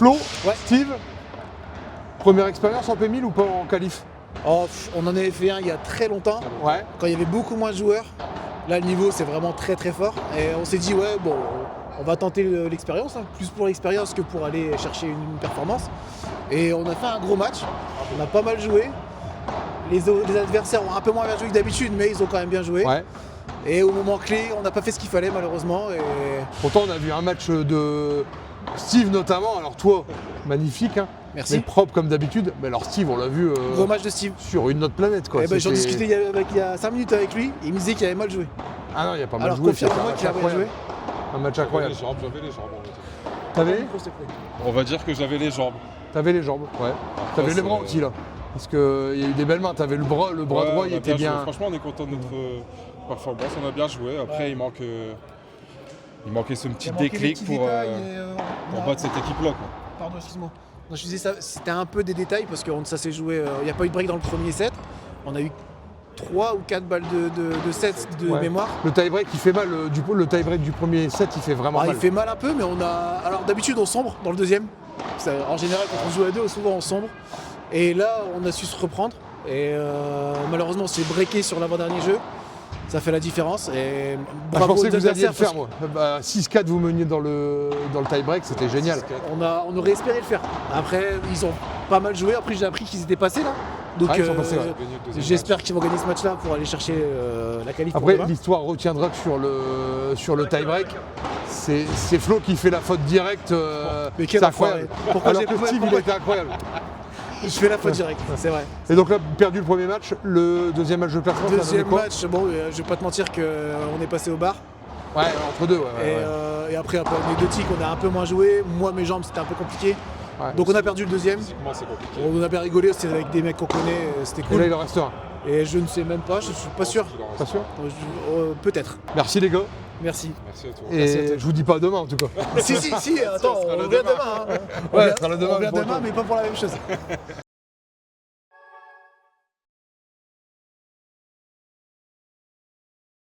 Flo, Ouais. Steve, première expérience en P1000 ou pas en qualif? Oh, on en avait fait un il y a très longtemps, Ouais. quand il y avait beaucoup moins de joueurs. Là, le niveau, c'est vraiment très très fort. Et on s'est dit, ouais, bon, on va tenter l'expérience, hein, plus pour l'expérience que pour aller chercher une performance. Et on a fait un gros match, on a pas mal joué. Les adversaires ont un peu moins bien joué que d'habitude, mais ils ont quand même bien joué. Ouais. Et au moment clé, on n'a pas fait ce qu'il fallait malheureusement. Et Pourtant, on a vu un match de Steve notamment. Alors toi, magnifique, hein. merci. Mais propre comme d'habitude. Mais alors Steve, on l'a vu Gros match de Steve. sur une autre planète, quoi. Et ben, j'en C'était- discutais il y a 5 minutes avec lui, il me disait qu'il avait mal joué. Ah non, il n'y a pas mal Alors joué. confirme-moi c'était qu'il a bien joué. Un match incroyable. J'avais les jambes. T'avais On va dire que j'avais les jambes. T'avais les jambes, ouais. T'avais les c'est- bras aussi, là. Parce qu'il y a eu des belles mains. T'avais le bras Ouais, droit, on il a était bien. joué. Franchement, on est content de notre performance. On a bien joué. Après, il manquait ce petit déclic pour battre cette équipe-là, quoi. Pardon, excuse-moi. Non, je disais ça, c'était un peu des détails parce que ça s'est joué. Il n'y a pas eu de break dans le premier set. On a eu 3 ou 4 balles de set de Ouais. mémoire. Le tie-break, il fait mal. Du coup, le tie-break du premier set, il fait vraiment Alors, mal. il fait mal un peu, mais on a. Alors d'habitude, on sombre dans le deuxième. En général, quand on joue à deux, souvent on sombre. Et là, on a su se reprendre. Et malheureusement, on s'est breaké sur l'avant-dernier jeu. Ça fait la différence. Et Je bravo pensais aux que vous alliez le adversaires, faire, moi. 6-4, vous meniez dans le tie-break, c'était génial. on aurait espéré le faire. Après, ils ont pas mal joué. Après, j'ai appris qu'ils étaient passés là. Donc, Ah, ils sont passés, ouais. j'espère qu'ils vont gagner ce match-là pour aller chercher la qualif. pour Après, demain. l'histoire retiendra que sur le tie-break, c'est Flo qui fait la faute directe. Mais quel c'est enfoiré. incroyable. Pourquoi Alors j'ai- que Steve, il pourquoi- était incroyable. Je fais la faute directe, c'est vrai. Et donc là, perdu le premier match, le deuxième match de classement, ça a donné Deuxième quoi? match, bon, je vais pas te mentir qu'on est passé au bar. Ouais, entre deux, ouais. Et après, un peu anecdotique, on a un peu moins joué. Moi, mes jambes, c'était un peu compliqué. Ouais. Donc on a perdu le deuxième. Physiquement, c'est compliqué. On a bien rigolé, c'était avec des mecs qu'on connaît, c'était Et cool. là, il en reste un. Et je ne sais même pas, je suis pas sûr. Pas sûr? Peut-être. Merci les gars. Merci. Merci à toi. Merci à Et toi. je vous dis pas à demain en tout cas. Si, attends, sera on le vient demain. demain. Hein. Ouais, ça sera le demain, On vient le prochain. demain, mais pas pour la même chose.